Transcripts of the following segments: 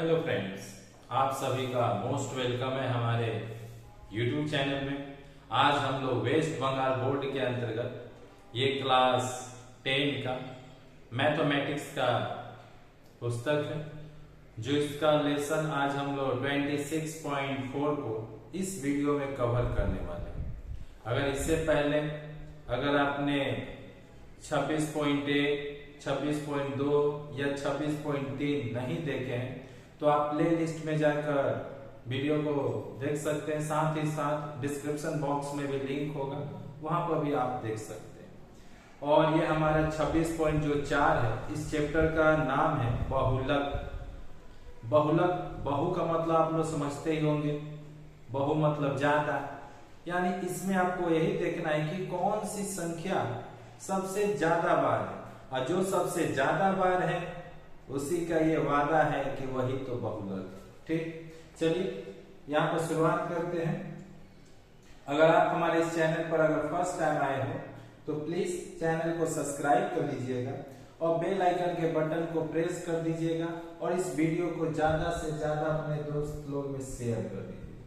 Hello friends, आप सभी का मोस्ट वेलकम है हमारे यूट्यूब चैनल में। आज हम लोग वेस्ट बंगाल बोर्ड के अंतर्गत ये क्लास 10 का मैथमेटिक्स का पुस्तक है, जो इसका लेसन आज हम लोग 26.4 को इस वीडियो में कवर करने वाले हैं। अगर इससे पहले अगर आपने 26.1, 26.2 या 26.3 नहीं देखे हैं तो आप प्ले लिस्ट में जाकर वीडियो को देख सकते हैं। साथ ही साथ डिस्क्रिप्शन बॉक्स में भी लिंक होगा, वहां पर भी आप देख सकते हैं। और ये हमारा 26.4 है। इस चैप्टर का नाम है बहुलक। बहुलक, बहु का मतलब आप लोग समझते ही होंगे, बहु मतलब ज्यादा। यानी इसमें आपको यही देखना है कि कौन सी संख्या सबसे ज्यादा बार है, और जो सबसे ज्यादा बार है उसी का ये वादा है कि वही तो बहुलक। ठीक, चलिए यहाँ पर शुरुआत करते हैं। अगर आप हमारे इस चैनल पर अगर फर्स्ट टाइम आए हो तो प्लीज चैनल को सब्सक्राइब कर लीजिएगा और बेल आइकन के बटन को प्रेस कर दीजिएगा और इस वीडियो को ज्यादा से ज्यादा अपने दोस्त लोग में शेयर कर दीजिए।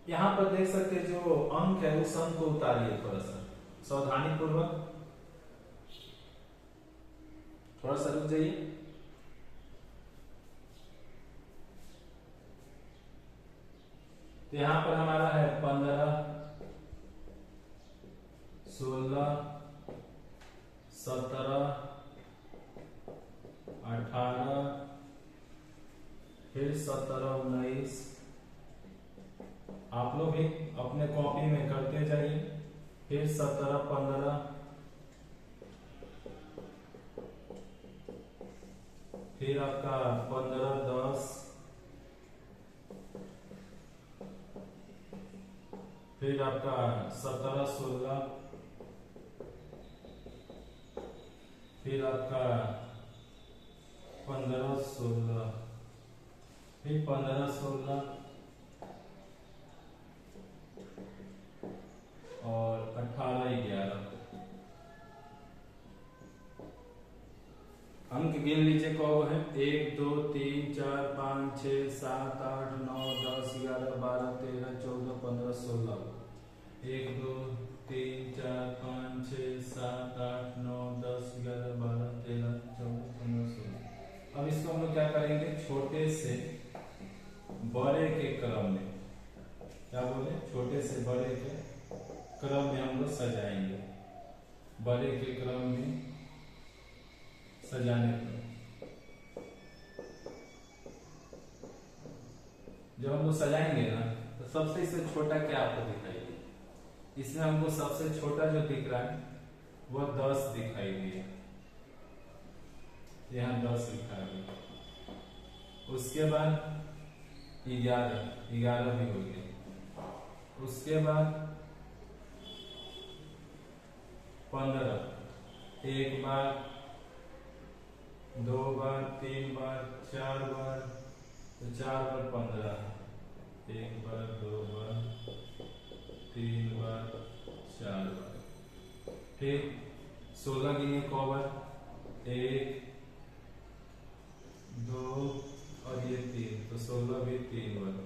यहाँ पर देख सकते हैं जो अंक है उस अंक को उतारिए थोड़ा सा सावधानी पूर्वक, थोड़ा सा रुक जाइए। तो यहां पर हमारा है 15, 16, 17, 18, फिर 17, 19। आप लोग भी अपने कॉपी में करते जाइए। फिर 17, 15, फिर आपका 15, 10, फिर आपका 17, 16, फिर आपका 15, 16, फिर 15, 16 और 18, 11। अंक गिन लीजिए कौन है। 1, 2, 3, 4, 5, 6, 7, 8, 9, 10, 11, 12, 13, 14, 15, 16। 1, 2, 3, 4, 5, 6, 7, 8, 9, 10, 11, 12, 13, 14, 15, 16। अब इसको हम लोग क्या करेंगे, छोटे से बड़े के क्रम में, क्या बोले, छोटे से बड़े के क्रम में हम लोग सजाएंगे। बड़े के क्रम में सजाने पर जब हम लोग सजाएंगे ना तो सबसे इससे छोटा क्या आपको दिखाई दे। इसमें हमको सबसे छोटा जो दिख रहा है वो 10 दिखाई दिया। यहाँ 10 लिखा है। उसके बाद 11 भी हो गया। उसके बाद 15, एक बार, 2 बार, 3 बार, 4 बार, तो 4 बार 15, 1 बार, 2 बार, 3 बार, 4 बार। फिर 16 गिनिए कौ बार, 1, 2 और ये 3, तो 16 भी 3 बार,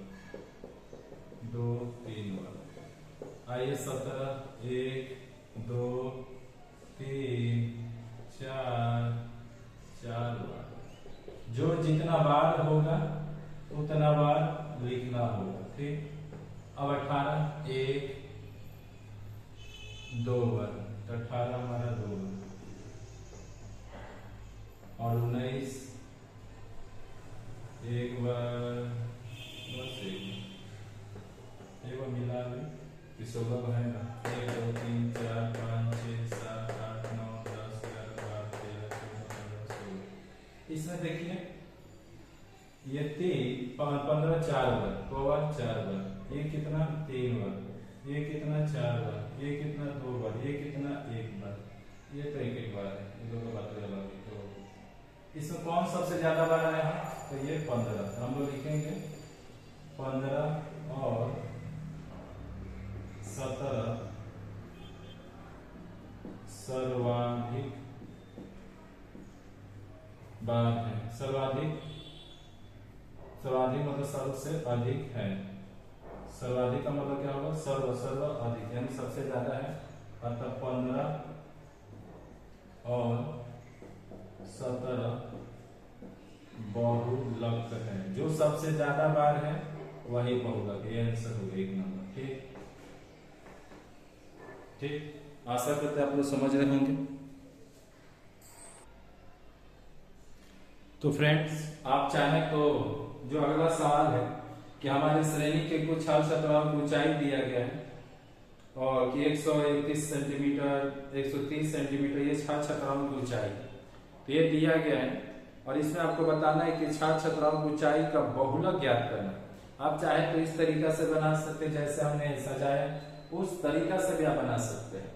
2, 3 बार। आइए 17, 1, 2, 3, 4 बार। जो जितना बार होगा उतना बार लिखना होगा। ठीक, अब 18, 1, 2 बार, तो 18 हमारा 2 बार। और 19, एक बार, बस एक बार मिला भी 16 बनेगा। 1, 2, 3, 4, 5, 6, 7, 8, 9, 10, 11, 12, 13, 14, 15, 16। इसमें देखिए ये 15, 4 बार, 4 बार, ये कितना 3 बार, ये कितना 4 बार, ये कितना 2 बार, ये कितना 1 बार, ये तो एक बार है। ये दो बात तो इसमें कौन सबसे ज्यादा बार आया है, तो ये 15। तो हम लोग लिखेंगे 15 और 17 सर्वाधिक बार है। सर्वाधिक, सर्वाधिक मतलब सबसे अधिक है। सर्वाधिक का मतलब क्या होगा? सर्व, सर्व अधिक यानी सबसे ज्यादा है। अतः 15 और 17 बहुलक है। जो सबसे ज्यादा बार है वही बहुलक, ये आंसर होगा 1 नंबर। ठीक ठीक, आशा करते हैं आप लोग समझ रहे होंगे। तो फ्रेंड्स, आप चाहें तो जो अगला सवाल है कि हमारे श्रेणी के कुछ छात्र छात्राओं की ऊंचाई दिया गया है और कि 131 सेंटीमीटर, 130 सेंटीमीटर ये छात्र छात्राओं की ऊंचाई, तो ये दिया गया है और इसमें आपको बताना है कि छात्र छात्राओं की ऊंचाई का बहुलक ज्ञात करना। आप चाहे तो इस तरीका से बना सकते हैं जैसे हमने सजाया, उस तरीका से भी आप बना सकते हैं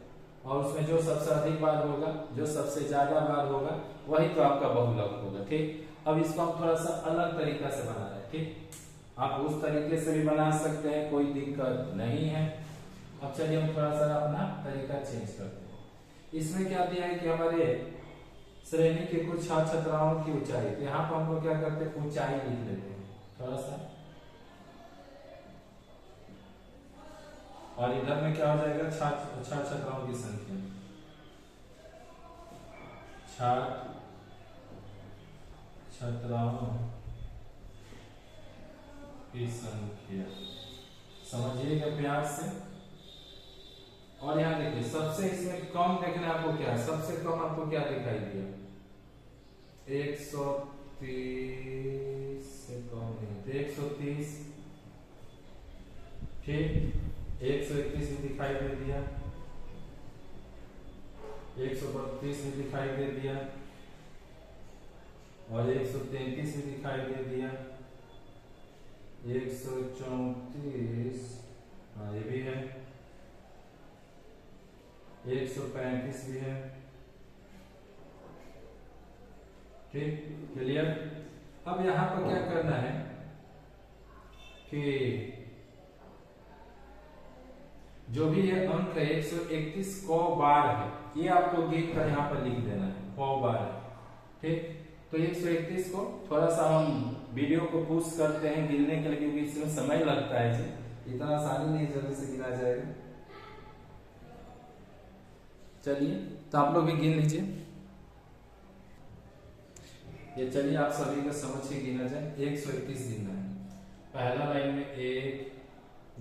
और उसमें जो सबसे अधिक बार होगा, जो सबसे ज्यादा बार होगा, वही तो आपका बहुलक होगा। ठीक, अब इसको हम थोड़ा सा अलग तरीका से बना रहे हैं। ठीक, आप उस तरीके से भी बना सकते हैं, कोई दिक्कत नहीं है। अब चलिए हम थोड़ा सा अपना तरीका चेंज करते हैं। इसमें क्या दिया है कि हमारे श्रेणी के कुछ छात्र छात्राओं की ऊंचाई, तो यहाँ पर हम लोग क्या करते हैं, ऊंचाई लिख लेते हैं थोड़ा सा, और इधर में क्या हो जाएगा, छात्र छात्राओं की संख्या, छात्र छात्राओं की संख्या, समझिएगा प्यार से। और यहाँ देखिए सबसे इसमें कम देखना है आपको, क्या सबसे कम आपको क्या दिखाई दिया, 130 से कम नहीं तो 130। ठीक, 131 भी दिखाई दे दिया, 132 भी दिखाई दे दिया और 133 भी दिखाई दे दिया, 134, हाँ ये भी है, 135 भी है। ठीक, क्लियर। अब यहां पर क्या करना है कि जो भी ये अंक है 131 कौ बार है, ये आपको गिन कर यहाँ पर लिख देना है, कौ बार है। ठीक, तो 131 को थोड़ा सा हम वीडियो को पुश करते हैं गिनने के लिए, क्योंकि इसमें समय लगता है जी, इतना आसानी नहीं जल्दी से गिना जाएगा। चलिए तो आप लोग भी गिन लीजिए ये। चलिए आप सभी को समझ के गिना जाए, 131 गिनना है। पहला लाइन में 1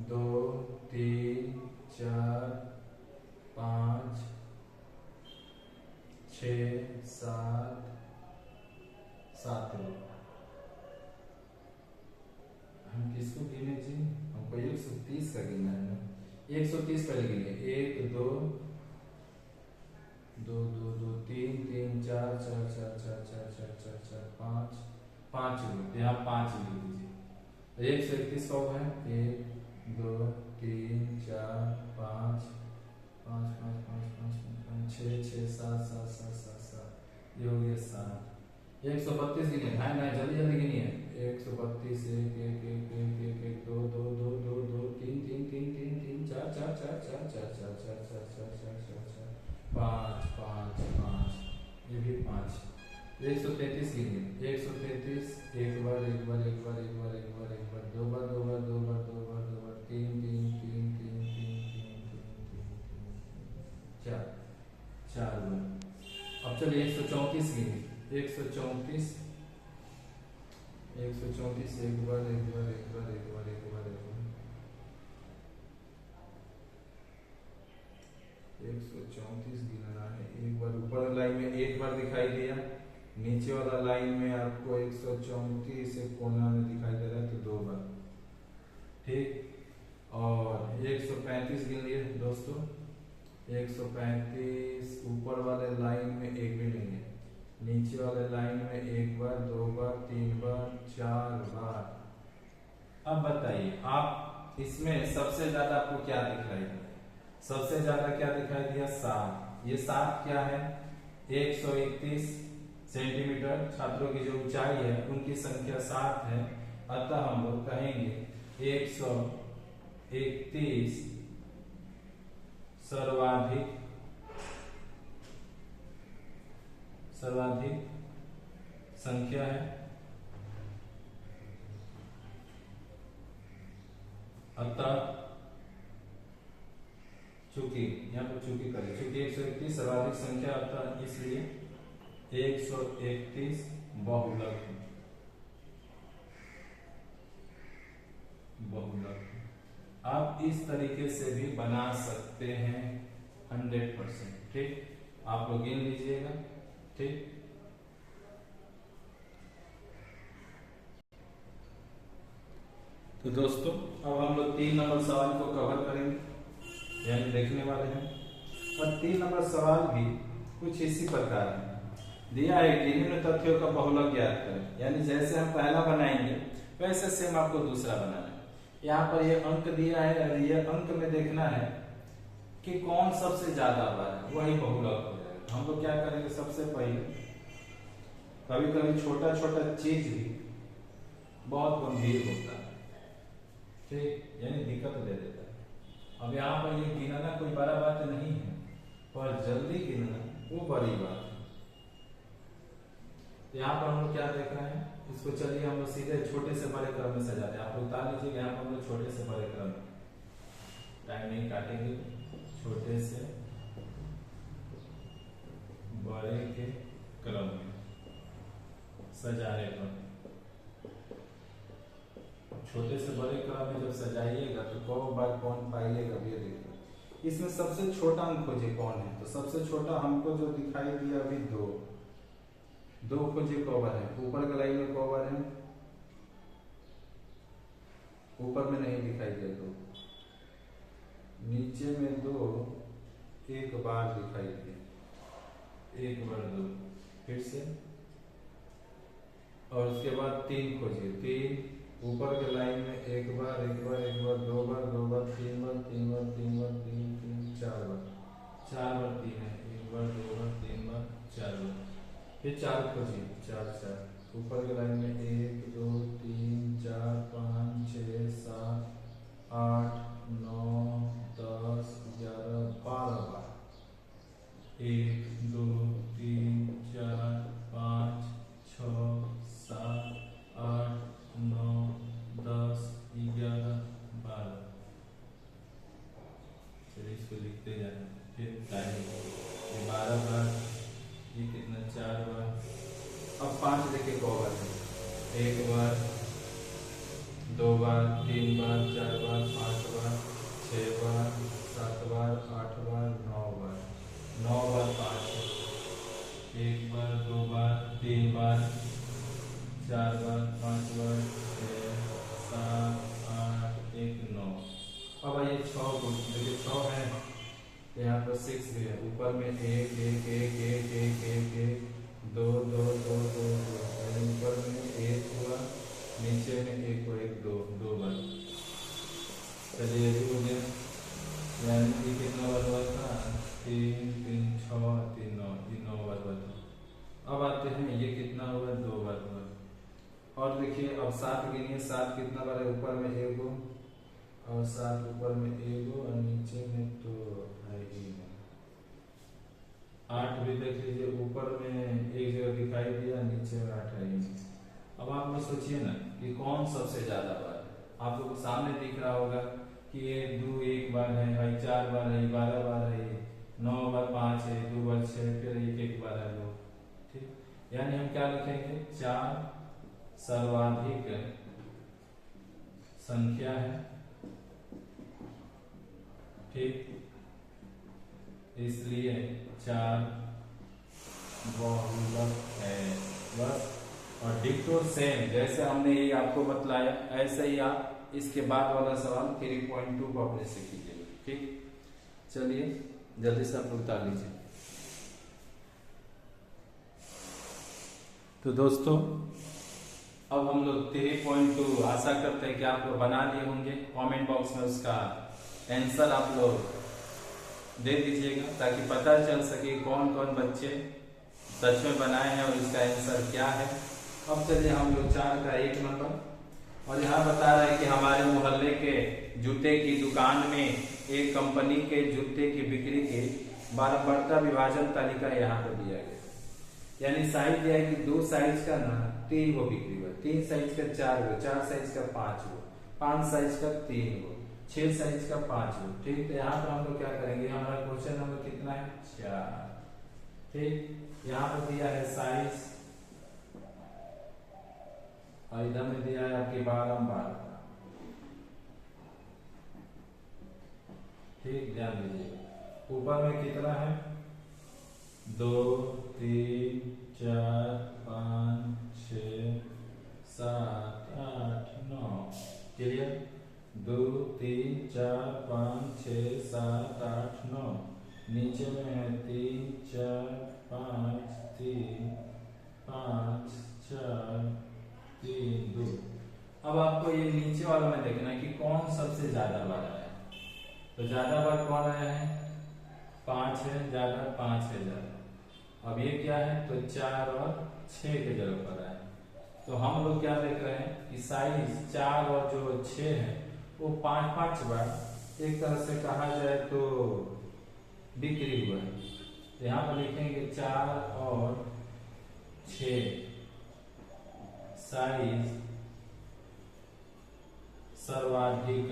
2 3 4 5 6 7 लोग। हम किसको गिने जी, हमको 130 का गिनना है ना, 130 पहले गिने, 1 2 2 2 2 3 3 4 4 4 4 4 4 4 4 5 5 लोग, यहाँ 5 लिख दीजिए। 131 कब है, 1 2 3 4 5 5 5 5 5 5 6 6 7 7 7 7 7, ये हो गया 7। 132 गिने है ना, जल्दी जल्दी गिनिए। 132 1 1 1 1 1 1 2 2 2 2 2 3 3 3 3 3 4 4 4 4 4 4 4 4 4 4 4 5 5 5, ये भी 5। 133 गिनिए, 133 एक बार एक बार एक बार एक बार एक बार एक बार, दो बार दो बार दो बार दो बार दो बार, 3 3 3 3 3 3 3 4 बार। अब चलिए 134 गिनिए, 134 134 एक बार एक बार एक बार एक बार एक बार एक बार, 134 गिनना है। एक बार ऊपर लाइन में एक बार दिखाई दिया, नीचे वाला लाइन में आपको 134 एक कोना में दिखाई दे रहा है, तो 2 बार। ठीक, और 135 गिन लिए दोस्तों, 135 ऊपर वाले लाइन में एक भी नहीं है, नीचे वाले लाइन में एक बार 2 बार 3 बार 4 बार। अब बताइए आप इसमें सबसे ज्यादा आपको क्या दिखाई दिया, सबसे ज्यादा क्या दिखाई दिया, 7। ये 7 क्या है, 131 सेंटीमीटर छात्रों की जो ऊंचाई है उनकी संख्या 7 है, अतः हम लोग कहेंगे 131 सर्वाधिक संख्या है, अतः चूंकि यहाँ पर चूंकि करें, चूंकि 131 सर्वाधिक संख्या अतः इसलिए 131 बहुलक है। आप इस तरीके से भी बना सकते हैं 100%। ठीक, आप लोग गिन लीजिएगा। ठीक, तो दोस्तों अब हम लोग 3 नंबर सवाल को कवर करेंगे, यानी देखने वाले हैं। और 3 नंबर सवाल भी कुछ इसी प्रकार है। दिया है कि निम्न तथ्यों का बहुलक ज्ञात करें, यानी जैसे हम पहला बनाएंगे वैसे सेम आपको दूसरा बनाना है। यहाँ पर ये अंक दिया है और ये अंक में देखना है कि कौन सबसे ज्यादा बार है, वही बहुलक हो जाएगा। हम लोग क्या करेंगे, सबसे पहले कभी कभी छोटा छोटा चीज भी बहुत गंभीर होता है। ठीक, यानी दिक्कत दे देता है। अब यहाँ पर ये गिनना कोई बड़ा बात नहीं है, पर जल्दी गिनना वो बड़ी बात है। यहाँ पर हम लोग क्या देख रहे हैं, इसको चलिए हम लोग सीधे छोटे से बड़े क्रम में सजाते हैं। आप लोग उतार लीजिएगा। यहाँ पर हम लोग छोटे से बड़े क्रम में, टाइम नहीं काटेंगे, छोटे से बड़े के क्रम में सजाने पर। छोटे से बड़े क्रम में जब सजाइएगा तो कौन बार कौन पाइएगा, ये देखिए। इसमें सबसे छोटा अंक खोजिए कौन है, तो सबसे छोटा हमको जो दिखाई दिया अभी 2 खोजिए कवर है। ऊपर के लाइन में कवर है, ऊपर में नहीं दिखाई दिया 2, नीचे में 2 एक बार दिखाई दिया, 1 बार 2, फिर से, और उसके बाद 3 खोजिए। 3 ऊपर के लाइन में 1 बार 1 बार 1 बार 2 बार 2 बार 3 बार 3 बार 3 बार 3 3 4 बार 4 बार 3 है, 1 बार 2 बार 3 बार 4 बार, फिर 4 खोजिए, 4 4 ऊपर के लाइन में 1 2 3 4 5 6 7 8 9 10 11 12 बार, 1 2 3 4 5 6 7 8 9 10 11 12। चलिए इसको लिखते जाए। फिर टाइम ये 12 बार, ये कितना 4 बार। अब 5 देखिए कवर है, 1 बार 2 बार 3 बार 4 बार 5 बार 6 बार 7 बार 8 बार 9 बार, 9 बार 5 है, 1 बार 2 बार 3 बार 4 बार 5 बार 6 7 8 1 9। अब आइए 6 को देखिए, 6 है, यहाँ पर 6 भी है। ऊपर में 1 1 1 1 1 1 1 1 2 2 2 2 2, ऊपर में 1 हुआ, नीचे में 1 को 1 2 2 बार। चलिए ये भी हो गया, यानी कि कितना बार हुआ था, 3 3 6 3 9, ये 9 बार हुआ था। अब आते हैं ये कितना हुआ, 2 बार हुआ। और देखिए अब 7 गिनिए, 7 कितना बार है, ऊपर में 1 और 7 ऊपर में 1 और नीचे में तो है ही नहीं। 8 भी देख लीजिए, ऊपर में एक जगह दिखाई दिया, नीचे में 8 है ही नहीं। अब आप लोग सोचिए ना कि कौन सबसे ज्यादा बार है। आप लोग को सामने दिख रहा होगा कि ये 2 1 बार है, 4 बार है, 12 बार है, 9 बार 5 है, 2 बार 6, फिर 1 1 बार है 2। ठीक, यानी हम क्या लिखेंगे, 4 सर्वाधिक संख्या है। ठीक, इसलिए 4 बहुलक है, बस। और डिक्टो सेम जैसे हमने ये आपको बतलाया, ऐसे ही आप इसके बाद वाला सवाल 3.2 को अपने से कीजिएगा। ठीक, चलिए जल्दी से आप उतार लीजिए। तो दोस्तों अब हम लोग 3.2 आशा करते हैं कि आप लोग बना लिए होंगे। कमेंट बॉक्स में उसका आंसर आप लोग दे दीजिएगा, ताकि पता चल सके कौन कौन बच्चे सच में बनाए हैं और इसका आंसर क्या है। अब चलिए हम लोग 4 का 1 नंबर, और यहाँ बता रहा है कि हमारे मोहल्ले के जूते की दुकान में एक कंपनी के जूते की बिक्री की बारंबारता विभाजन तालिका यहाँ पर दिया गया। यानी साइज दिया है कि 2 साइज का ना 3 गो बिक्री हुआ, 3 साइज का 4 गो, 4 साइज का 5 गो, 5 साइज का 3 गो, 6 साइज का 5 गो। ठीक, तो यहाँ पर हम लोग क्या करेंगे, हमारा क्वेश्चन नंबर कितना है 4। ठीक, यहाँ पर दिया है साइज और इधर में दिया है आपकी बारंबार। ठीक, ध्यान दीजिए ऊपर में कितना है 2 3 4 5 6 7 8 9। क्लियर, 2 3 4 5 6 7 8 9। नीचे में है 3 4 5 3 5 4 3 2। अब आपको ये नीचे वाला में देखना है कि कौन सबसे ज्यादा बार आया है। तो ज्यादा बार कौन आया है 5 है, ज्यादा 5 है ज्यादा। अब ये क्या है तो 4 और 6 के जगह पर आया। तो हम लोग क्या देख रहे हैं कि साइज 4 और जो 6 है वो 5-5 बार एक तरह से कहा जाए तो बिक्री हुआ है। तो यहाँ पर लिखेंगे 4 और 6 साइज सर्वाधिक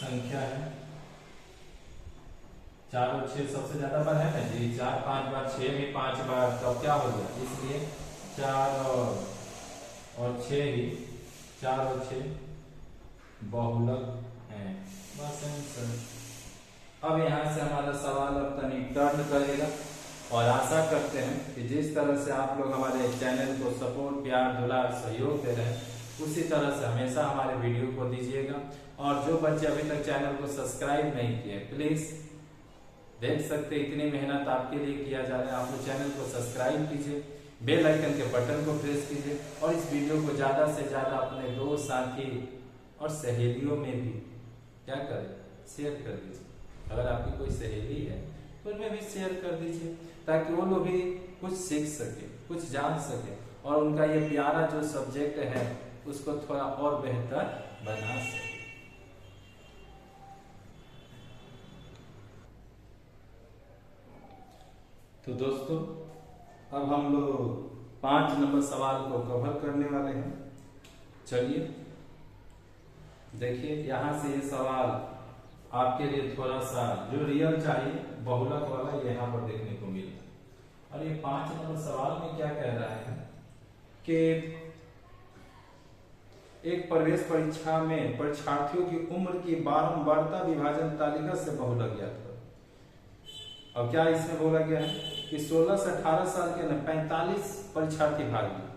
संख्या है। 4 और 6 सबसे ज्यादा बार है ना जी, 4 5 बार, 6 भी 5 बार, तो क्या हो गया, इसलिए 4 और 6 ही 4 और 6 बहुलक हैं। बस आंसर। अब यहाँ से हमारा सवाल अब तनी टर्न करेगा और आशा करते हैं कि जिस तरह से आप लोग हमारे चैनल को सपोर्ट, प्यार, दुलार, सहयोग दे रहे हैं उसी तरह से हमेशा हमारे वीडियो को दीजिएगा। और जो बच्चे अभी तक चैनल को सब्सक्राइब नहीं किए, प्लीज देख सकते इतनी मेहनत आपके लिए किया जा रहा है। आप लोग चैनल को सब्सक्राइब कीजिए, बेल आइकन के बटन को प्रेस कीजिए और इस वीडियो को ज्यादा से ज्यादा अपने दोस्त, साथी और सहेलियों में भी क्या करें, शेयर कर दीजिए। अगर आपकी कोई सहेली है तो उनमें भी शेयर कर दीजिए ताकि वो लोग भी कुछ सीख सके, कुछ जान सके और उनका ये प्यारा जो सब्जेक्ट है उसको थोड़ा और बेहतर बना सके। तो दोस्तों अब हम लोग 5 नंबर सवाल को कवर करने वाले हैं। चलिए देखिए, यहाँ से ये सवाल आपके लिए थोड़ा सा जो रियल चाहिए बहुलक वाला यहाँ पर देखने को मिलता है। और ये 5 नंबर सवाल में क्या कह रहा है कि एक प्रवेश परीक्षा में परीक्षार्थियों की उम्र की बारंबारता विभाजन तालिका से बहुलक ज्ञात करो। अब क्या इसमें बोला गया है कि 16 से 18 साल के 45 परीक्षार्थी भाग लिए,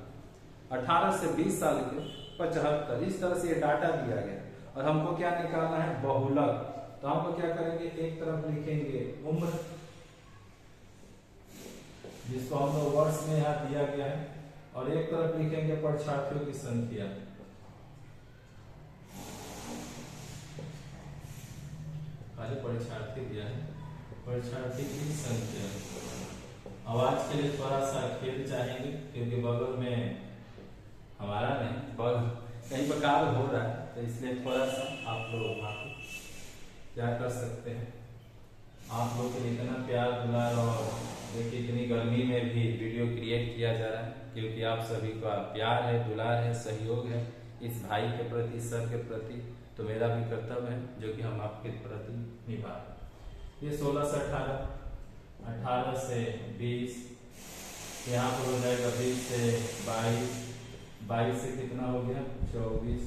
18 से 20 साल के 75। इस तरह से ये डाटा दिया गया और हमको क्या निकालना है बहुलक। तो हम लोग क्या करेंगे, एक तरफ लिखेंगे उम्र जिसको हम लोग वर्ष में यहाँ दिया गया है और एक तरफ लिखेंगे परीक्षार्थियों की संख्या। पहले परीक्षार्थी दिया है, परीक्षार्थी की संख्या। आवाज के लिए थोड़ा सा खेल चाहेंगे क्योंकि बगल में हमारा नहीं, बगल कहीं पर कार्य हो रहा है, तो इसलिए थोड़ा सा आप लोग क्या कर सकते हैं। आप लोग के इतना प्यार दुलार और देखिए इतनी गर्मी में भी वीडियो क्रिएट किया जा रहा है क्योंकि आप सभी का प्यार है, दुलार है, सहयोग है इस भाई के प्रति, सर के प्रति। तो मेरा भी कर्तव्य है जो कि हम आपके प्रति निभा रहे। ये 16 से 18, 18 से 20, यहाँ पर हो जाएगा 20 से 22, 22 से कितना हो गया 24,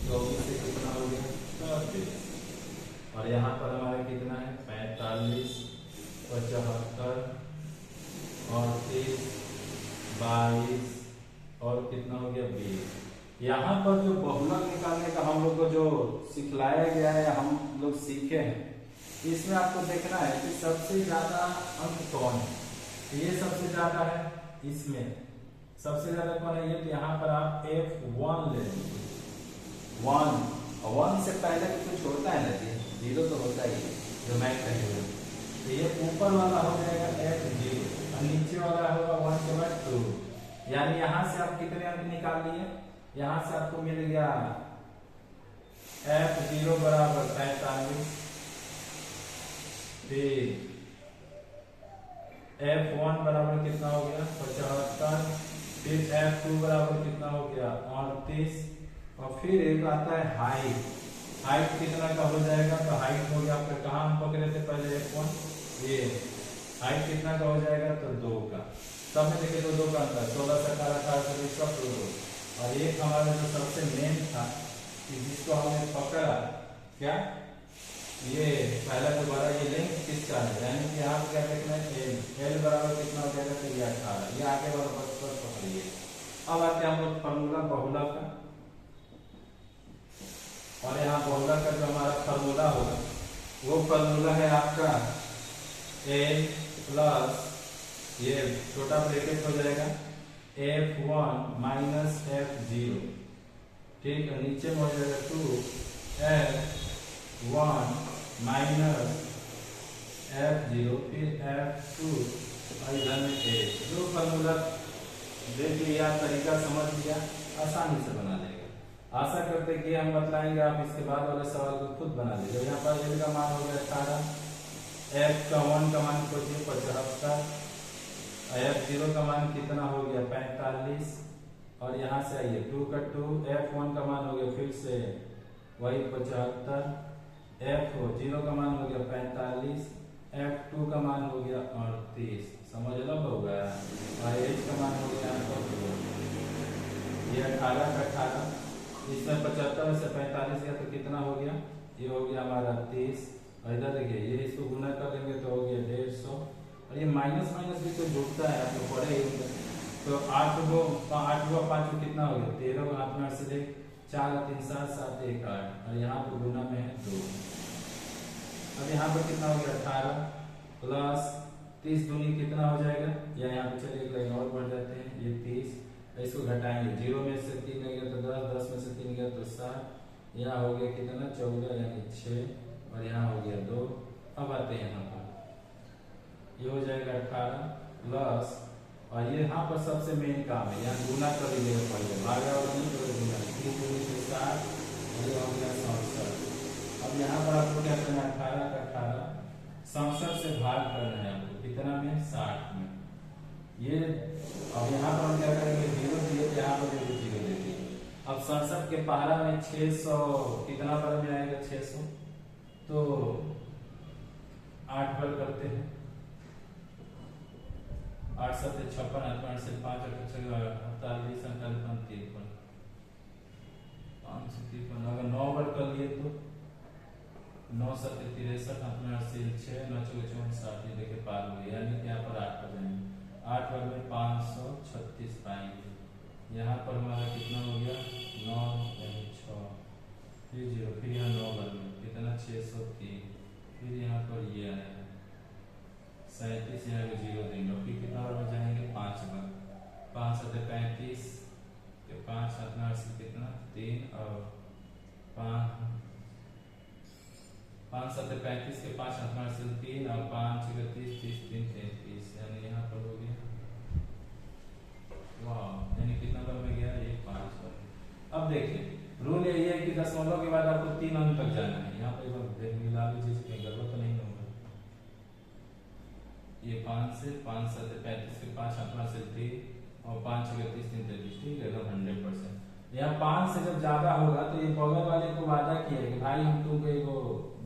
24 से कितना हो गया 24 और यहाँ पर हमारा कितना है 45, 75 और 30, 22 और कितना हो गया 20। यहाँ पर जो बहुलक निकालने का हम लोग को जो सिखलाया गया है, हम लोग सीखे हैं, इसमें आपको देखना है कि सबसे ज्यादा अंक कौन है। तो ये सबसे ज्यादा है, इसमें सबसे ज्यादा कौन है, ये तो यहाँ पर आप F1 ले लीजिए। 1 से पहले कुछ होता है ना जी, 0 तो होता ही है जो मैं कहे हुए। तो ये ऊपर वाला हो जाएगा F0 और नीचे वाला होगा 1 के बाद 2। यानी यहाँ से आप कितने अंक निकाल लिए, यहाँ से आपको मिल गया F0 बराबर 45। फिर F1 बराबर कितना हो गया 75, फिर F2 बराबर कितना हो गया 38, और फिर एक आता है हाइट। हाइट कितना का हो जाएगा, तो हाइट हो गया आपका, कहाँ हम पकड़े थे पहले F1, ये हाइट कितना का हो जाएगा तो 2 का। सब में देखिए 2 का अंतर, 16 से 18 से 20 का 2। और एक हमारा जो सबसे मेन था कि जिसको हमने पकड़ा क्या, ये पहला दोबारा ये लेंथ किसका है, यानी कि यहाँ क्या देखना है एल बराबर कितना हो जाएगा, तो ये 18, ये आगे वाला बस पर पकड़िए। अब आते हैं हम लोग फार्मूला बहुला का, और यहाँ बहुला का जो हमारा फार्मूला होगा वो फार्मूला है आपका एल प्लस ये छोटा ब्रैकेट हो जाएगा F1 माइनस F0, ठीक है, नीचे में हो जाएगा 2F1 माइनस F0, फिर F2 और इधर में A। जो फार्मूला देख लिया, तरीका समझ लिया, आसानी से बना लेगा। आशा करते कि हम बतलाएंगे, आप इसके बाद वाले सवाल को खुद बना लीजिए। यहाँ पर L का मान हो गया 18, F1 का मान खोजिए 75, F0 का मान कितना हो गया 45, और यहाँ से आइए 2 का 2, F1 का मान हो गया फिर से वही 75, F0 का मान हो गया 45, F2 का मान हो गया 38, समझ लो होगा, और H का मान हो गया ये 18 का 18, इसमें 75 से 45 गया तो कितना हो गया, ये हो गया हमारा 30, और इधर देखिए ये इसको गुना कर देंगे तो हो गया 150, और ये माइनस माइनस भी तो जुड़ता है, आप लोग पढ़े ही होंगे। तो 8 को 5 कितना हो गया 13 को हाथ में से देख 4 3 7 7 1 8, और यहाँ पर गुना में है 2। अब यहाँ पर कितना हो गया 18 प्लस 30 दूनी कितना हो जाएगा, या यहाँ पे चलिए एक लाइन और बढ़ जाते हैं, ये 30, इसको घटाएंगे 0 में से 3 गया तो 10, 10 में से 3 गया तो 7, यहाँ हो गया कितना 14 यानी 6, और यहाँ हो गया 2। अब आते हैं यहाँ पर, ये हो जाएगा 18 प्लस, और ये यहाँ पर सबसे मेन काम है, यहाँ गुना कर लीजिएगा पहले, भागा वाला नहीं करोगे गुना, 3 दूनी से 7, और ये हो गया 67। अब यहाँ पर आपको क्या करना है 18 का 18 67 से भाग करना है आपको, कितना में 60 में, ये अब यहाँ पर हम क्या करेंगे 0 दिए तो यहाँ पर 0 दे दिए। अब 67 के पहाड़ा में 600 कितना पर में आएगा 600, तो 8 पर करते हैं, 8 7 56, 8 से 5 48 53, 5 से 53, अगर 9 बार कर लिए तो 9 7 63, 8 से 6, 9 4 54, ये देखिए पार हो गया, यानी कि यहाँ पर 8 पर जाएंगे, 8 पर में 536 पाएंगे, यहाँ पर हमारा कितना हो गया 9 यानी 6, फिर 0, फिर यहाँ 9 बार में कितना 603, फिर यहाँ पर ये आएगा 37, यहाँ पे 0 देंगे, फिर कितना बार में जाएंगे 5 बार, 5 7 35 के 5 7 से कितना 3, और 5 7 35 के 5 7 से 3, और 5 6 30 30 3 33, यानी यहाँ पर हो गया वाह, यानी कितना बार में गया ये 5 बार। अब देखिए रूल यही है कि दशमलव के बाद आपको 3 अंक तक जाना है, यहाँ पर एक बार मिला लीजिए, इसमें गड़बड़ तो नहीं होगा, ये 5 से 5 7 35 के 5 7 से 3, और 5 6 30 3 33, ठीक है एकदम 100%। यहाँ 5 से जब ज्यादा होगा तो ये बगल वाले को वादा किया है कि भाई हम तुमको एगो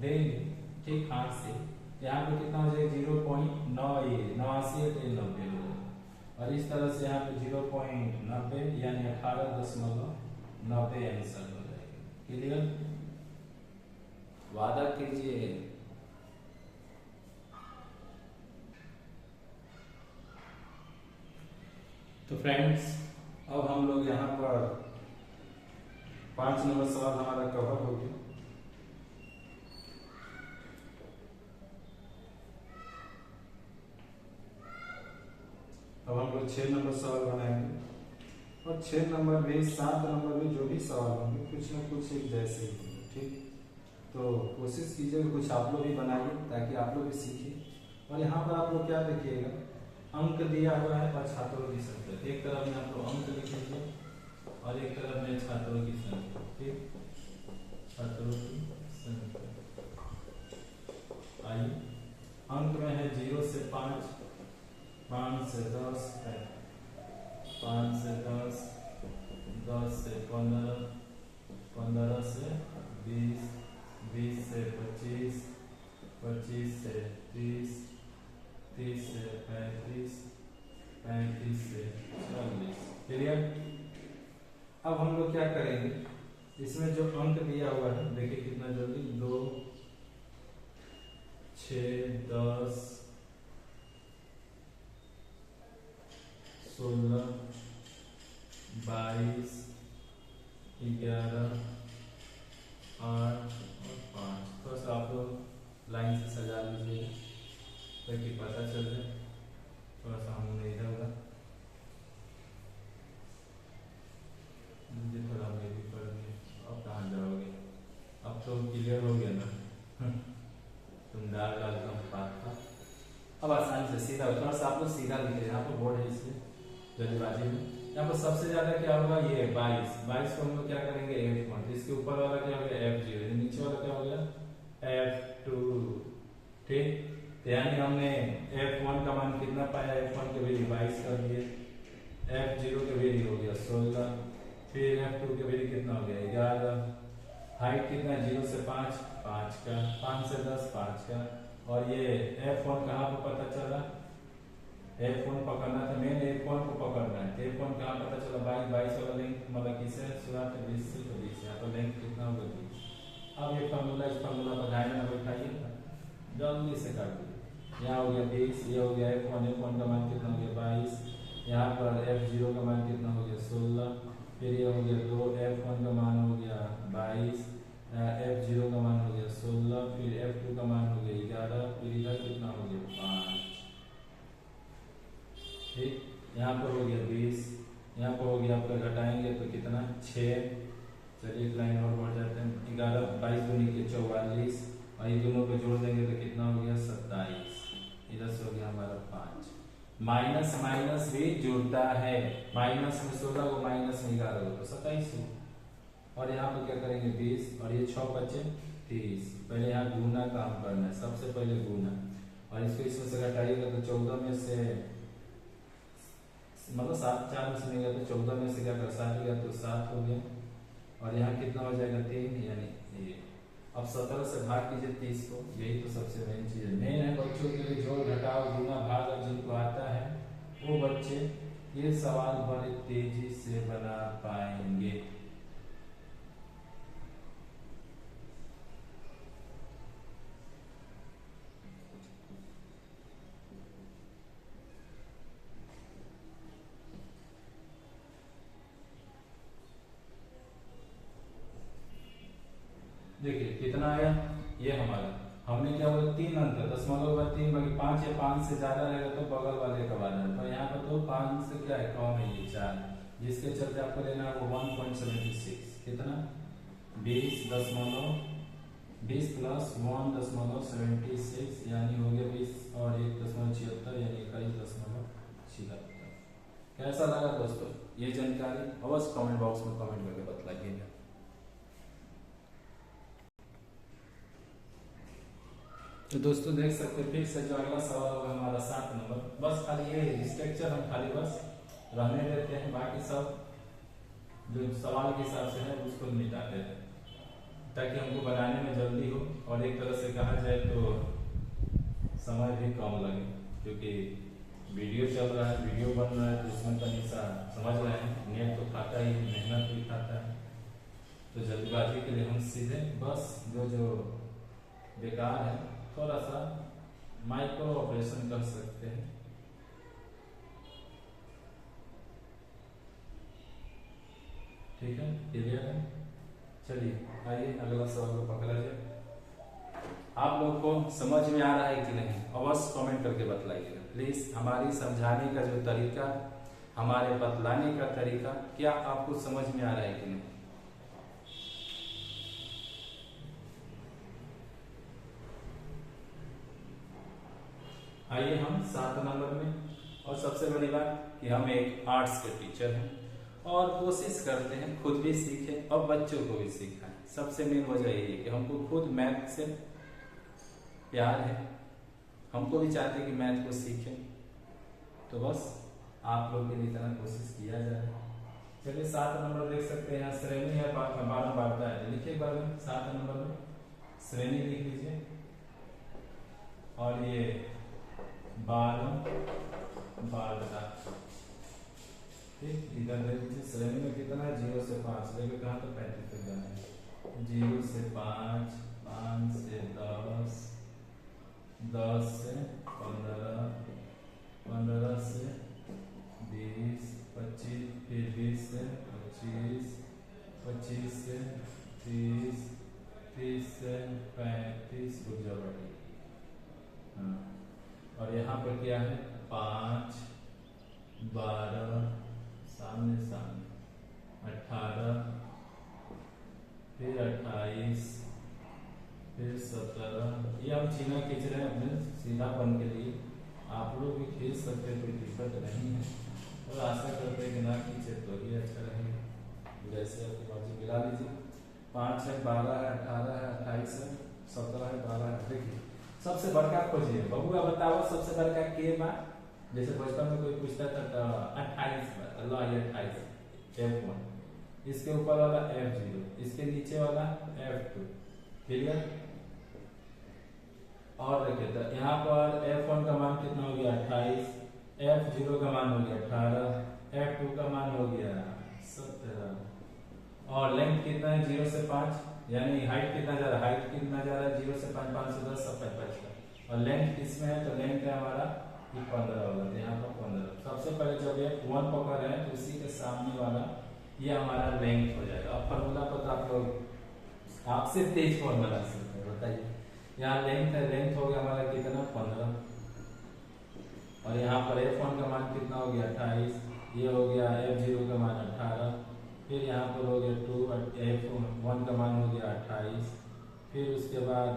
देंगे, ठीक हाथ से, यहाँ पे कितना हो जाएगा 0.9 ये 89 है तो 90 हो जाएगा, और इस तरह से यहाँ पे 0.90 यानी 18.90 आंसर हो जाएगा। क्लियर, वादा कीजिए। तो फ्रेंड्स अब हम लोग यहाँ पर 5 नंबर सवाल हमारा कवर हो गया। अब हम लोग 6 नंबर सवाल बनाएंगे, और 6 नंबर भी 7 नंबर भी जो भी सवाल होंगे कुछ न कुछ एक जैसे ही होंगे, ठीक। तो कोशिश कीजिएगा कुछ आप लोग भी बनाइए ताकि आप लोग भी सीखिए। और यहाँ पर आप लोग क्या देखिएगा, अंक दिया हुआ है और छात्रों की संख्या, एक तरफ में आप लोग अंक लिखेंगे और एक तरफ में छात्रों की संख्या, ठीक, छात्रों की संख्या। आइए अंक में है 0 से 5, 5 से 10 है, 5 से 10, 10 से 15, 15 से 20, 20 से 25, 25 से 30, 30 से 35, 35 से 40। क्लियर। अब हम लोग क्या करेंगे, इसमें जो अंक दिया हुआ है देखिए कितना जल्दी, 2, 6, 10, 16, 22, 11, 8 और 5। थोड़ा सा आप लोग लाइन से सजा लीजिए ताकि पता चल जाए। थोड़ा सा हमने इधर उधर मुझे थोड़ा मैं भी पढ़ दिया। अब कहाँ जाओगे, अब तो क्लियर हो गया ना। तुम डाल तो हम बात था। अब आसानी से सीधा, थोड़ा सा आप लोग सीधा लिखे, यहाँ पर बोर्ड है इसलिए जल्दबाजी में। यहाँ पर सबसे ज्यादा क्या होगा, ये 22, 22 को हम लोग क्या करेंगे F1, इसके ऊपर वाला क्या हो गया F0, नीचे वाला क्या हो गया F2। ठीक, तो यानी हमने F1 का मान कितना पाया, F1 के वैल्यू 22 कर दिए, F0 के वैल्यू हो गया 16, फिर F2 के वैल्यू कितना हो गया 11, हाइट कितना 0 से 5, 5 का, 5 से 10, 5 का। और ये F1 कहाँ पर पता चला, F1 पकड़ना था, मेन F1 को पकड़ना है। F1 कहाँ पता चला, 22, 22 वाला लिंक मतलब किसे शुरुआत है 20 से, तो 20 यहाँ पर लिंक कितना होगा 20। अब ये फार्मूला, इस फार्मूला पर ध्यान में बैठाइए, जल्दी से काट दीजिए। यहाँ हो गया 20, ये हो गया F1, F1 का मान कितना हो गया 22, यहाँ पर F0 का मान कितना हो गया 16, फिर ये हो गया 2, F1 का मान हो गया 22, F0 का मान हो गया 16, फिर F2 का मान हो गया 11, फिर इधर कितना हो गया 5। ठीक, यहाँ पर हो गया 20, यहाँ पर हो गया आपका, घटाएंगे तो कितना 6। चलिए एक लाइन और बढ़ जाते हैं, 11, 22 दूनी के 44, और ये दोनों को जोड़ देंगे तो कितना हो गया 27। इधर से हो गया हमारा 5। माइनस माइनस भी जुड़ता है, माइनस में 16 को माइनस में 11 को तो 27 हो। और यहाँ पर क्या करेंगे 20, और ये 6 बचे 30। पहले यहाँ गुना काम करना है, सबसे पहले गुना, और इसको इसमें से घटाइएगा तो 14 में से मतलब 7, 4 में से नहीं गया तो 14 में से क्या कर 7 गया तो 7 हो गया, और यहाँ कितना हो जाएगा 3, यानी ये। अब 17 से भाग कीजिए 30 को, यही तो सबसे मेन चीज है, मेन है बच्चों के लिए जोड़ घटाव गुना भाग, और जिनको आता है वो बच्चे ये सवाल बड़े तेजी से बना पाएंगे। देखिए कितना आया, ये हमारा, हमने क्या बोला 3 अंक, 0.3, बाकी 5 या 5 से ज्यादा रहेगा तो बगल वाले का बाद, तो यहाँ पर तो 5 से क्या है कम है, ये 4, जिसके चलते आपको लेना है वो 1.76, कितना 20 प्लस 1.76, यानी हो गया 20 और 1.76, यानी 21.76। कैसा लगा दोस्तों ये जानकारी, अवश्य कमेंट बॉक्स में कमेंट करके बतलाइएगा। तो दोस्तों देख सकते हैं, फिर से जो अगला सवाल होगा हमारा 7 नंबर, बस खाली ये स्ट्रक्चर हम खाली बस रहने देते हैं, बाकी सब जो सवाल के हिसाब से है उसको मिटा देते हैं ताकि हमको बनाने में जल्दी हो, और एक तरह से कहा जाए तो समय भी कम लगे, क्योंकि वीडियो चल रहा है, वीडियो बन रहा है, तो उसमें कहीं सा समझ रहे हैं, नेट तो खाता ही, मेहनत भी खाता है, तो जल्दबाजी के लिए हम सीधे बस जो बेकार है थोड़ा सा माइक्रो ऑपरेशन कर सकते हैं। ठीक है, क्लियर है। चलिए आइए अगला सवाल को पकड़ा जाए। आप लोग को समझ में आ रहा है कि नहीं, अवश्य कमेंट करके बतलाइएगा प्लीज। हमारी समझाने का जो तरीका, हमारे बतलाने का तरीका, क्या आपको समझ में आ रहा है कि नहीं। आइए हम 7 नंबर में, और सबसे बड़ी बात कि हम एक आर्ट्स के टीचर हैं और कोशिश करते हैं खुद भी सीखें और बच्चों को भी सिखाएं। सबसे मेन वजह यही है कि हमको खुद मैथ से प्यार है हमको भी चाहते हैं कि मैथ को सीखें, तो बस आप लोग के लिए इतना कोशिश किया जाए। चलिए 7 नंबर देख सकते हैं, यहाँ श्रेणी है, बारंबारता है। लिखिए एक बार में 7 नंबर में श्रेणी लिख लीजिए, और ये बारंबारता, ठीक। इधर देख लीजिए श्रेणी में कितना है, 0 से 5 लेके कहाँ तो 35 तक जाना है। 0 से 5, 5 से 10, 10 से 15, 15 से 20, 25, फिर 20 से 25, 25 से 30, 30 से 35, हाँ। और यहाँ पर क्या है, 5, 12, सामने सामने 18, फिर 28, फिर 17। ये हम चीना खींच रहे हैं अपने सीधापन के लिए, आप लोग भी खींच सकते हैं, कोई दिक्कत नहीं है। और आशा करते हैं कि ना खींचे तो ही अच्छा रहेगा, जैसे आपकी मर्जी मिला लीजिए। 5 है, 12 है, 18 है, 28 है, 17 है, 12 है। देखिए सबसे बड़का खोजिए, बबुआ बताओ सबसे बड़का के बा। जैसे बचपन में कोई पूछता था तो 28 लो, 28 F1, इसके ऊपर वाला F0, इसके नीचे वाला F2, क्लियर। और देखिए तो यहाँ पर F1 का मान कितना हो गया 28, F0 का मान हो गया 18, F2 का मान हो गया 17। और लेंथ कितना है 0 से 5, यानी हाइट कितना जा रहा है, हाइट कितना जा रहा है 0 से 5, 510, 55 का। और लेंथ किसमें है, तो लेंथ है हमारा 15 होगा, तो यहाँ पर 15। सबसे पहले जब ये 1 पकड़ है तो उसी के सामने वाला ये हमारा लेंथ हो जाएगा। अब फॉर्मूला पर तो आप लोग आपसे तेज कौन बना सकते हैं बताइए। यहाँ लेंथ है, लेंथ हो गया हमारा कितना 15, और यहाँ पर F1 का मान कितना हो गया 28, ये हो गया F0 का मान 18, फिर यहाँ पर हो गया 2, F1 का मान हो गया 28, फिर उसके बाद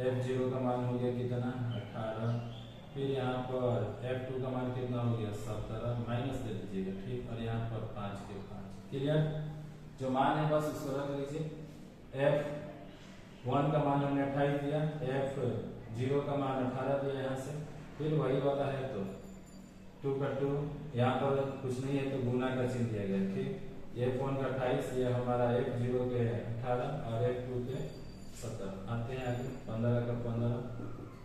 F0 का मान हो गया कितना 18, फिर यहाँ पर F2 का मान कितना हो गया 17, माइनस दे दीजिएगा, ठीक। और यहाँ पर 5 के 5, क्लियर। जो मान है बस उसको रख लीजिए। F1 का मान हमने 28 दिया, F0 का मान 18 दिया यहाँ से, फिर वही वाला है तो 2 का 2, यहाँ पर कुछ नहीं है तो गुना का चिन्ह दिया गया, ठीक। F1 का 28, ये हमारा F0 के 18 और F2 के 17। आते हैं आगे 15 का 15,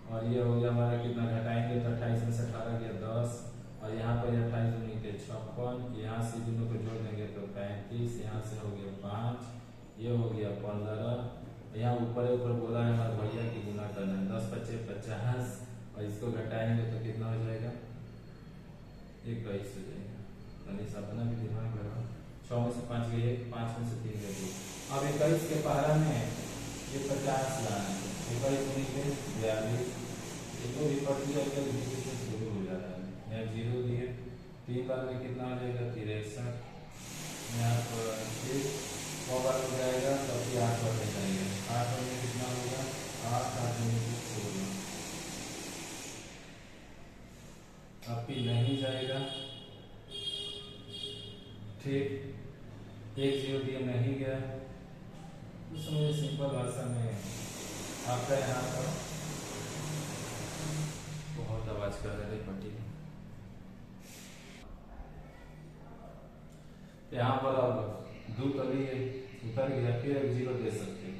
और ये हो गया हमारा कितना घटाएंगे तो 28 में से 18 गया 10, और यहाँ पर 28 में के 56, यहाँ से दोनों को जोड़ देंगे तो 35, यहाँ से हो गया 5, ये हो गया 15। यहाँ ऊपर बोला है हमारे भैया की गुना करना है, 10 25 50, और इसको घटाएंगे तो कितना हो जाएगा 21 हो जाएगा। गणेश अपना भी दिमाग लगाओ, 6 में से 5 गए 1, 5 में से 3 गए 2। अब 21 के पहला में ये 50 लाना है, 21 में के 42, इसको भी पढ़ लिया शुरू हो जा रहा है। यहाँ 0 दिए, 3 बार में कितना हो जाएगा 63, यहाँ पर फिर 100 बार हो जाएगा तो फिर 8 बार हो जाएगा, 8 बार में कितना होगा 8, 8 में 16। अब भी नहीं जाएगा, ठीक। 1 0 दिया नहीं गया, उसमें सिंपल भाषा में आपका यहाँ पर बहुत आवाज कर रहे पट्टी। यहाँ पर अब 2 कभी उतर गया, फिर 1 0 दे सकते हैं,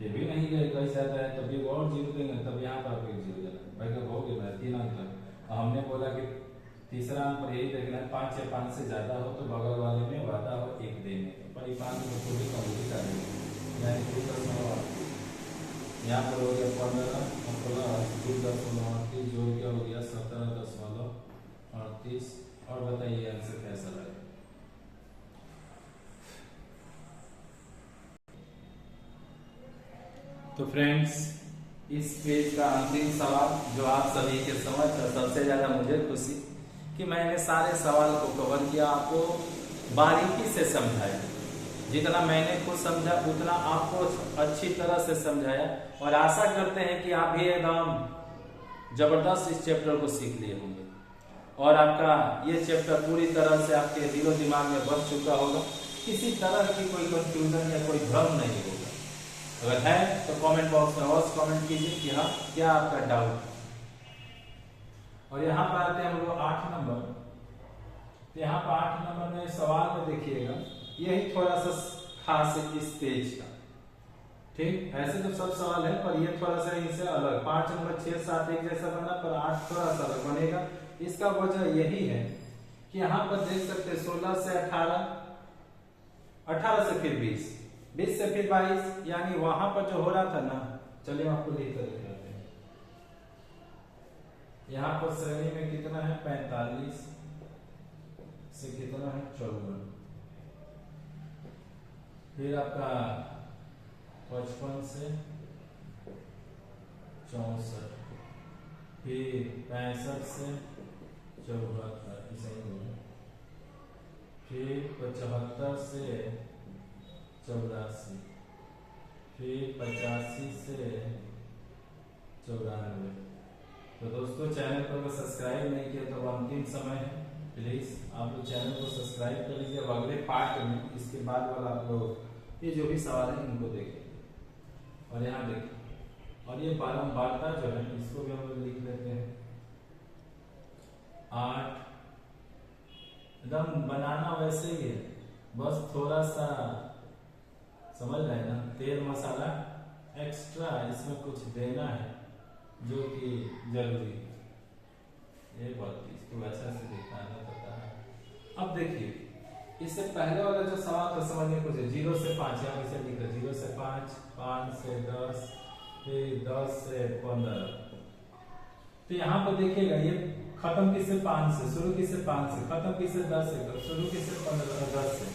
ये भी नहीं गए कैसे आता है तब ये और 0 देंगे, तब यहाँ पर 1 0 देना भाई हो गया 3 अंक तक। हमने बोला कि तीसरा अंक पर यही देखना है 5 या 5 से ज्यादा हो तो बगल वाले में वादा हो 1 देने, पर ये 5 को थोड़ी कम कर देंगे, यानी 2.8। यहाँ पर हो गया 15, 2.38 जोड़ के हो गया 17.38। और बताइए आंसर कैसा लगे। तो फ्रेंड्स इस पेज का अंतिम सवाल जो आप सभी के समझ है, सबसे ज्यादा मुझे खुशी कि मैंने सारे सवाल को कवर किया, आपको बारीकी से समझाया, जितना मैंने खुद समझा उतना आपको अच्छी तरह से समझाया, और आशा करते हैं कि आप भी एकदम जबरदस्त इस चैप्टर को सीख लिए होंगे और आपका ये चैप्टर पूरी तरह से आपके दिलो दिमाग में बस चुका होगा, किसी तरह की कोई कंफ्यूजन या कोई भ्रम नहीं होगा। अगर है तो कमेंट बॉक्स में अवश्य कमेंट कीजिए कि हाँ क्या आपका डाउट है। और यहाँ पर आते हैं हम लोग 8 नंबर। तो यहाँ पर 8 नंबर में सवाल में देखिएगा, यही थोड़ा सा खास है इस पेज का। ठीक, ऐसे तो सब सवाल है पर ये थोड़ा सा इनसे अलग। 5 नंबर 6 7 एक जैसा बना, पर 8 थोड़ा सा अलग बनेगा। इसका वजह यही है कि यहाँ पर देख सकते हैं 16 से 18, 18 से फिर 20, 20 से फिर 22, यानी वहां पर जो हो रहा था ना, चलिए आपको लिख कर दिखाते हैं। यहाँ पर श्रेणी में कितना है 45 से कितना है 54, फिर आपका 55 से 64, फिर 65 से 74, फिर 75 से 84, फिर 85 से 94। तो दोस्तों चैनल को अगर सब्सक्राइब नहीं किया तो अंतिम समय है, प्लीज आप लोग चैनल को सब्सक्राइब कर लीजिए। अब अगले पार्ट में इसके बाद वाला आप लोग ये जो भी सवाल है इनको देखेंगे। और यहाँ देखिए, और ये बारंबारता जो है इसको भी हम लोग लिख लेते हैं 8। एकदम बनाना वैसे ही है, बस थोड़ा सा समझ रहे हैं ना, तेल मसाला एक्स्ट्रा इसमें कुछ देना है जो कि जरूरी है। ये बात इसको अच्छा से दिखाना पता है। अब देखिए इससे पहले वाला जो सवाल था समझने को 0 से 5, यहाँ इसे लिखा 0 से 5, 5 से 10, फिर 10 से 15। तो यहाँ पर देखिएगा ये खत्म किससे 5 से, शुरू किससे 5 से, खत्म किससे 10 से, शुरू किससे 15 10 से।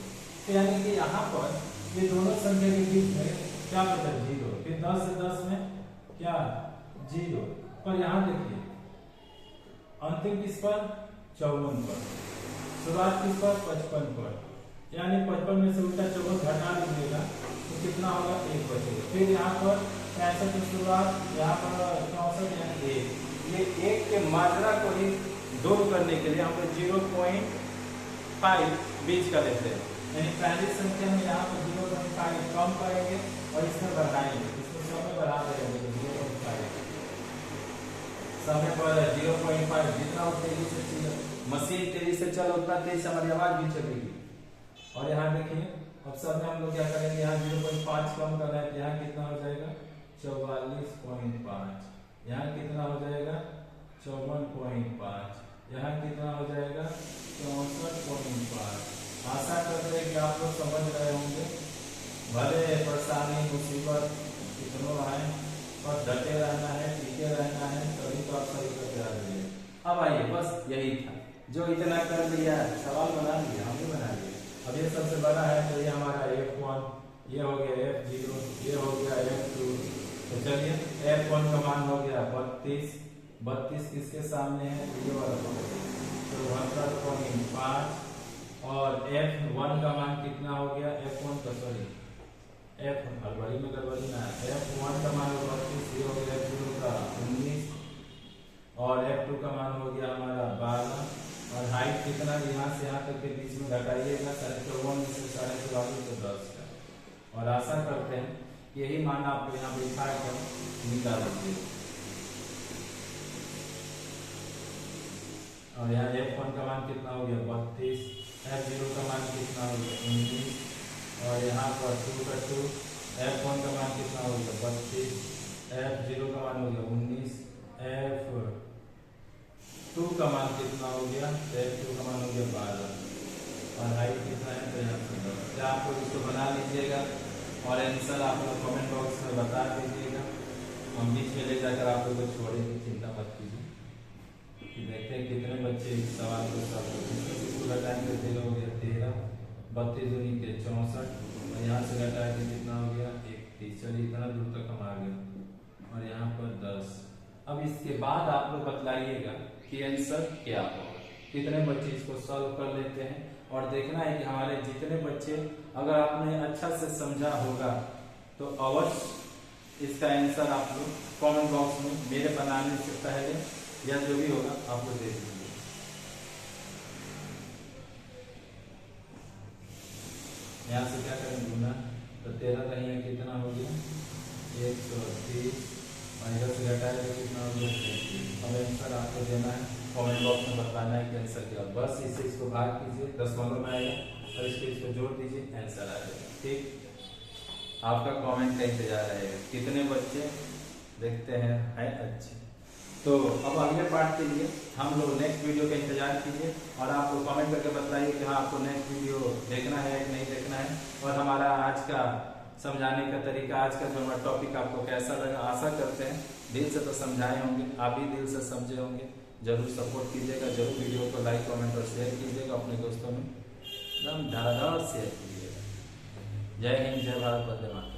तो यानी कि यहाँ पर ये दोनों संख्या के बीच में क्या बचा 0, फिर 10 से 10 में क्या 0। पर यहाँ देखिए अंतिम किस पर 54 पर, शुरुआत किस पर 55 पर, यानी 55 में से उल्टा 54 घटा दीजिएगा तो कितना होगा 1 बचेगा। फिर यहाँ पर 65 की शुरुआत, यहाँ पर 64 यानी 1। ये 1 के मात्रा को ही दूर करने के लिए हम लोग 0.5 बीच का लेते हैं, यानी पहली संख्या में यहाँ पर 0.5 कम करेंगे और इसमें बढ़ाएंगे, इसमें समय बढ़ा देंगे 0.5, समय पर 0.5 जितना तेजी से मशीन तेजी से चल उतना तेज से हमारी आवाज भी चलेगी। और यहाँ देखिए अब सब में हम लोग क्या करेंगे, यहाँ 0.5 कम कर रहे हैं, यहाँ कितना हो जाएगा 44.5, यहाँ कितना हो जाएगा 54.5, यहाँ कितना हो जाएगा 64.5। आशा करते हैं कि आप लोग समझ रहे होंगे। भले परेशानी मुसीबत कितनों आए और डटे रहना है, टीके रहना है, तभी तो आप सही करके आ रही है। अब आइए बस यही था, जो इतना कर लिया सवाल बना लिया, हम भी बना लिए। अब ये सबसे बड़ा है तो ये हमारा F1, ये हो गया F0, ये हो गया F2। तो चलिए F1 का मान हो गया 32, 32 किसके सामने है ये वाला, तो 72.5। और F1 का मान कितना हो गया, F1 का सॉरी F हड़बड़ी में गड़बड़ी ना, F1 का मान 32, ये हो गया F0 का 19, और F2 का मान हो गया हमारा 12। और हाइट कितना, यहाँ से यहाँ तक के बीच में घटाइएगा 54 में से 44 तो 10 का। और आशा करते हैं यही मान आप यहाँ पे लिखा कर निकाल दीजिए। और यहाँ F1 का मान कितना हो गया 32, F0 का मान कितना हो गया 19, और यहाँ पर 2 का 2, F1 का मान कितना हो गया 32, F0 का मान हो गया 19, F2 का मान कितना हो गया, F2 का मान हो गया 12, और हाइट कितना है तो यहाँ पर 10। क्या आप लोग इसको बना लीजिएगा और आंसर आप लोग कमेंट बॉक्स में बता दीजिएगा। हम बीच में ले जाकर आप लोग को छोड़ेंगे, चिंता मत कीजिए। देखते हैं कितने बच्चे इस सवाल को सॉल्व घटाएंगे। 0 हो गया 13, 32 दूनी के 64, और यहाँ से घटाया कि कितना हो गया 31। चलिए इतना दूर तक हम आ गए। और यहाँ पर 10। अब इसके बाद आप लोग बतलाइएगा कि आंसर क्या होगा, कितने बच्चे इसको सॉल्व कर लेते हैं। और देखना है कि हमारे जितने बच्चे, अगर आपने अच्छा से समझा होगा तो अवश्य इसका आंसर आप लोग कमेंट बॉक्स में मेरे बनाने से पहले या जो भी होगा आप लोग दे दीजिए। यहाँ से क्या करेंगे गुना, तो 13 का यहाँ कितना हो गया 130 माइनस से घटाया तो कितना हो गया 33। अब आंसर आपको देना है, कमेंट बॉक्स में बताना है कि आंसर क्या। बस इसे इसको भाग कीजिए, दशमलव में आएगा और इसको जोड़ दीजिए, आंसर आ जाएगा। ठीक, आपका कमेंट का इंतजार रहेगा। कितने बच्चे देखते हैं अच्छे। तो अब अगले पार्ट के लिए हम लोग नेक्स्ट वीडियो का इंतजार कीजिए और आप लोग कमेंट करके बताइए कि हाँ आपको नेक्स्ट वीडियो देखना है कि नहीं देखना है, और हमारा आज का समझाने का तरीका, आज का जो हमारा टॉपिक आपको कैसा लगा। आशा करते हैं दिल से तो समझाए होंगे, आप भी दिल से समझे होंगे। जरूर सपोर्ट कीजिएगा, जरूर वीडियो को लाइक कमेंट और शेयर कीजिएगा, अपने दोस्तों में एकदम धड़ाधड़ शेयर कीजिएगा। जय हिंद, जय भारत, वंदे मातरम।